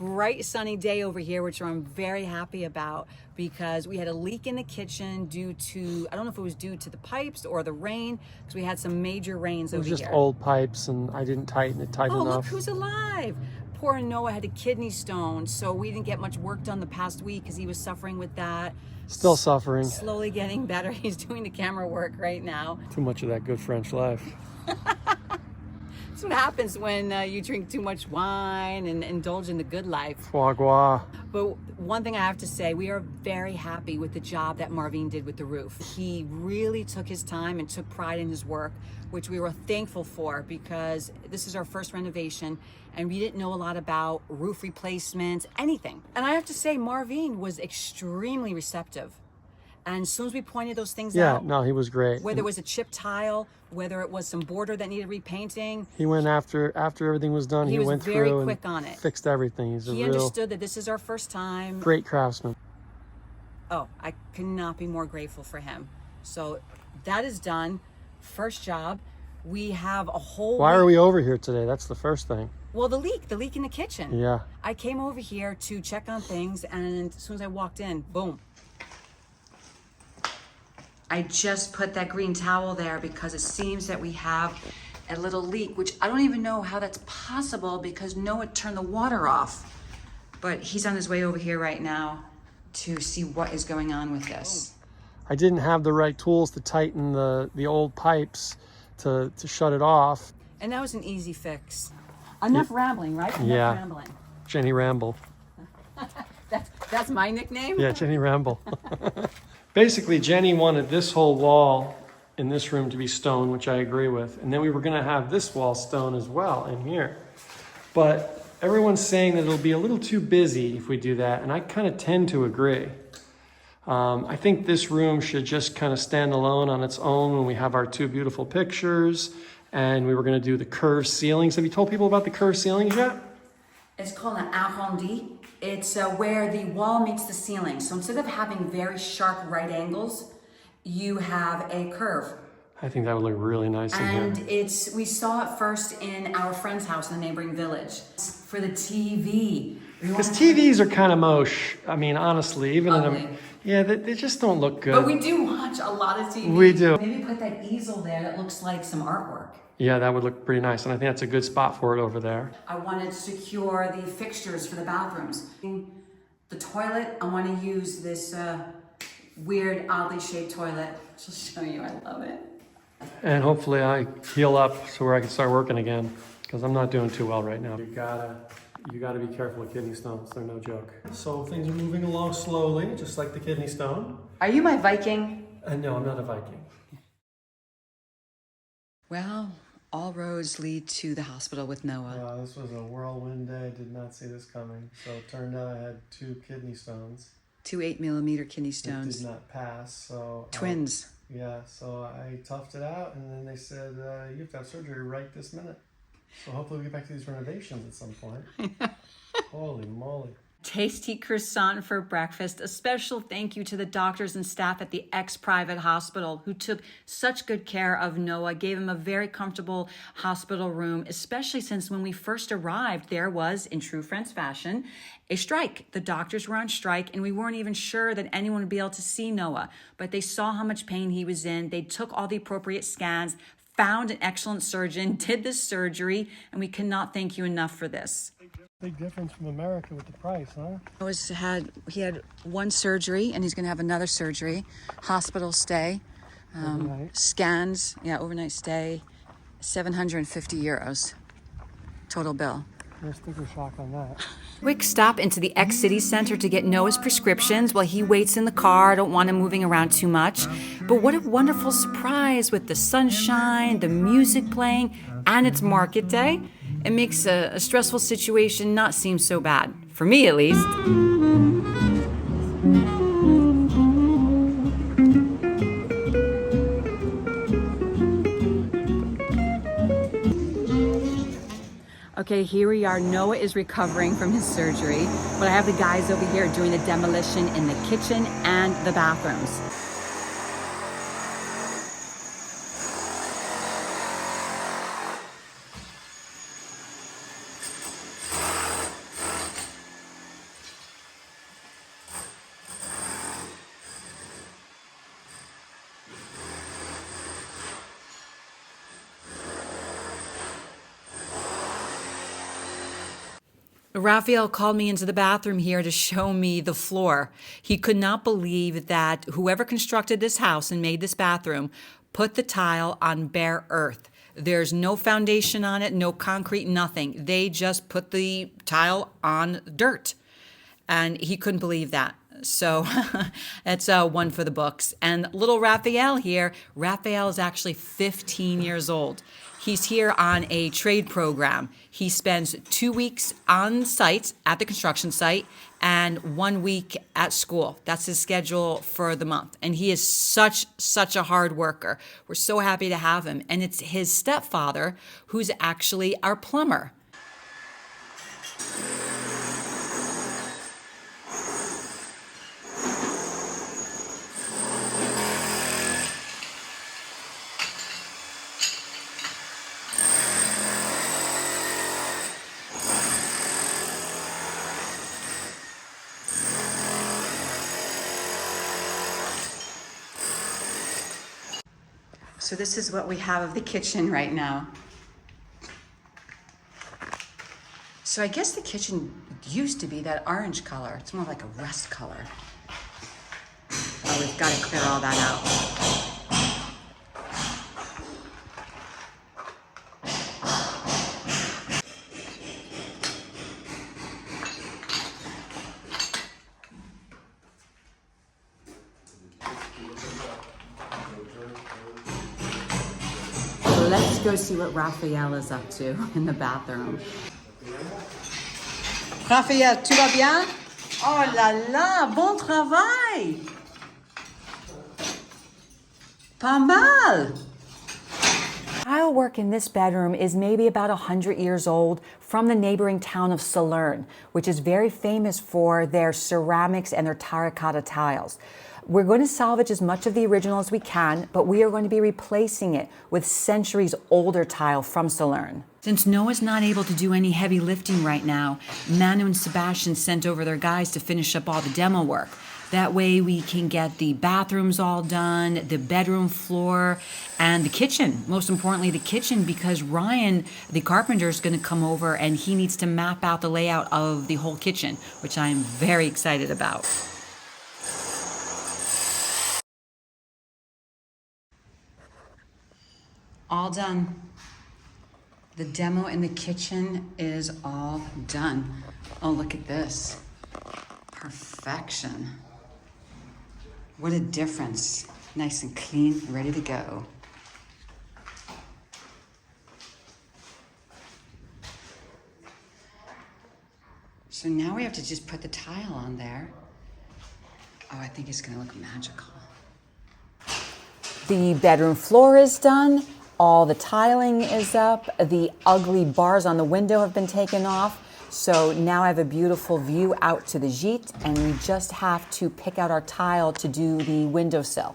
bright sunny day over here, which I'm very happy about because we had a leak in the kitchen due to, I don't know if it was due to the pipes or the rain, because we had some major rains over here. It was just old pipes and I didn't tighten it tight enough. Oh, look who's alive. Poor Noah had a kidney stone, so we didn't get much work done the past week because he was suffering with that. Still suffering. Slowly getting better. He's doing the camera work right now. Too much of that good French life. That's what happens when you drink too much wine and indulge in the good life. Foie gras. But one thing I have to say, we are very happy with the job that Marvin did with the roof. He really took his time and took pride in his work, which we were thankful for because this is our first renovation and we didn't know a lot about roof replacements, anything. And I have to say, Marvin was extremely receptive. And as soon as we pointed those things out, Yeah, no, he was great. whether it was a chip tile, whether it was some border that needed repainting, He went after everything was done. He was went very through quick and on it. fixed everything. He's a he real understood that this is our first time. great craftsman. Oh, I cannot be more grateful for him. So that is done. First job. We have a whole Why week. are we over here today? That's the first thing. Well, the leak in the kitchen. Yeah. I came over here to check on things, and as soon as I walked in, boom. I just put that green towel there because it seems that we have a little leak, which I don't even know how that's possible because Noah turned the water off. But he's on his way over here right now to see what is going on with this. I didn't have the right tools to tighten the old pipes to shut it off. And that was an easy fix. Enough rambling, right? Enough Yeah. rambling. Jenny Ramble. That's my nickname? Yeah, Jenny Ramble. Basically, Jenny wanted this whole wall in this room to be stone, which I agree with. And then we were going to have this wall stone as well in here. But everyone's saying that it'll be a little too busy if we do that. And I kind of tend to agree. I think this room should just kind of stand alone on its own when we have our two beautiful pictures. And we were going to do the curved ceilings. Have you told people about the curved ceilings yet? It's called an arrondi. It's where the wall meets the ceiling. So instead of having very sharp right angles, you have a curve. I think that would look really nice in And here. we saw it first in our friend's house in the neighboring village. For the TV. Because TVs are kind of mosh. I mean, honestly, even Ugly. in yeah, they just don't look good. But we do watch a lot of TV. We do. Maybe put that easel there that looks like some artwork. Yeah, that would look pretty nice. And I think that's a good spot for it over there. I wanted to secure the fixtures for the bathrooms. The toilet, I want to use this weird, oddly shaped toilet. Just show you, I love it. And hopefully I heal up so where I can start working again. Because I'm not doing too well right now. You gotta be careful with kidney stones. They're no joke. So things are moving along slowly, just like the kidney stone. Are you my Viking? No, I'm not a Viking. Well, all roads lead to the hospital with Noah. Wow, this was a whirlwind day. Did not see this coming. So it turned out I had 2 kidney stones. 2 8mm kidney It stones. did not pass. So Twins. so I toughed it out, and then they said you have to have surgery right this minute. So hopefully we get back to these renovations at some point. Holy moly. Tasty croissant for breakfast. A special thank you to the doctors and staff at the ex-private hospital who took such good care of Noah, gave him a very comfortable hospital room, especially since when we first arrived, there was, in true French fashion, a strike. The doctors were on strike and we weren't even sure that anyone would be able to see Noah, but they saw how much pain he was in. They took all the appropriate scans, found an excellent surgeon, did this surgery, and we cannot thank you enough for this. Big difference from America with the price, huh? He had one surgery and he's going to have another surgery, hospital stay, scans, overnight stay, 750 euros total bill. No sticker shock on that. Quick stop into the ex-city center to get Noah's prescriptions while he waits in the car. I don't want him moving around too much. But what a wonderful surprise with the sunshine, the music playing, and it's market day. It makes a stressful situation not seem so bad. For me, at least. Okay, here we are. Noah is recovering from his surgery, but I have the guys over here doing the demolition in the kitchen and the bathrooms. Raphael called me into the bathroom here to show me the floor. He could not believe that whoever constructed this house and made this bathroom put the tile on bare earth. There's no foundation on it, no concrete, nothing. They just put the tile on dirt. And he couldn't believe that. So that's one for the books. And little Raphael here, Raphael is actually 15 years old. He's here on a trade program. He spends 2 weeks on site at the construction site and 1 week at school. That's his schedule for the month. And he is such a hard worker. We're so happy to have him. And it's his stepfather who's actually our plumber. So this is what we have of the kitchen right now. So I guess the kitchen used to be that orange color. It's more like a rust color. Oh, we've got to clear all that out. Let's go see what Raphael is up to in the bathroom. Raphael, tu vas bien? Oh là là, bon travail! Pas mal! Tile work in this bedroom is maybe about 100 years old from the neighboring town of Salern, which is very famous for their ceramics and their terracotta tiles. We're going to salvage as much of the original as we can, but we are going to be replacing it with centuries older tile from Salern. Since Noah's not able to do any heavy lifting right now, Manu and Sebastian sent over their guys to finish up all the demo work. That way we can get the bathrooms all done, the bedroom floor, and the kitchen. Most importantly, the kitchen, because Ryan, the carpenter, is going to come over and he needs to map out the layout of the whole kitchen, which I am very excited about. All done. The demo in the kitchen is all done. Oh, look at this. Perfection. What a difference. Nice and clean, ready to go. So now we have to just put the tile on there. Oh, I think it's gonna look magical. The bedroom floor is done. All the tiling is up. The ugly bars on the window have been taken off. So now I have a beautiful view out to the gîte, and we just have to pick out our tile to do the windowsill.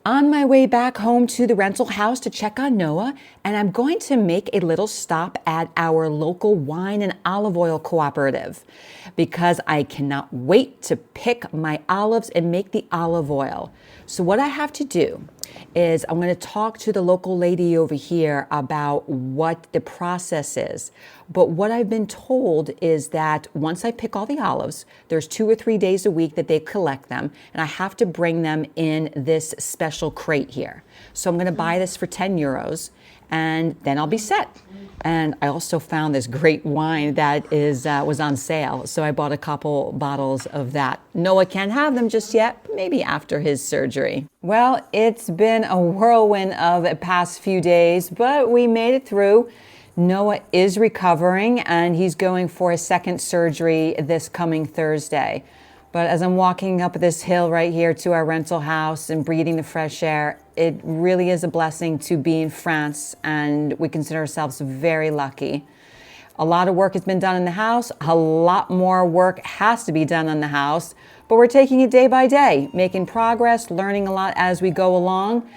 On my way back home to the rental house to check on Noah, and I'm going to make a little stop at our local wine and olive oil cooperative because I cannot wait to pick my olives and make the olive oil. So what I have to do is I'm going to talk to the local lady over here about what the process is. But what I've been told is that once I pick all the olives, there's 2 or 3 days a week that they collect them, and I have to bring them in this special crate here. So I'm going to buy this for 10 euros, and then I'll be set. And I also found this great wine that was on sale, so I bought a couple bottles of that. Noah can't have them just yet, maybe after his surgery. Well, it's been a whirlwind of the past few days, but we made it through. Noah is recovering, and he's going for a second surgery this coming Thursday. But as I'm walking up this hill right here to our rental house and breathing the fresh air, it really is a blessing to be in France, and we consider ourselves very lucky. A lot of work has been done in the house. A lot more work has to be done on the house, but we're taking it day by day, making progress, learning a lot as we go along,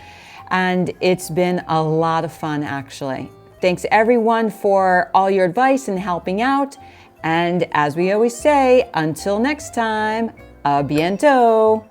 and it's been a lot of fun, actually. Thanks everyone for all your advice and helping out. And as we always say, until next time, à bientôt.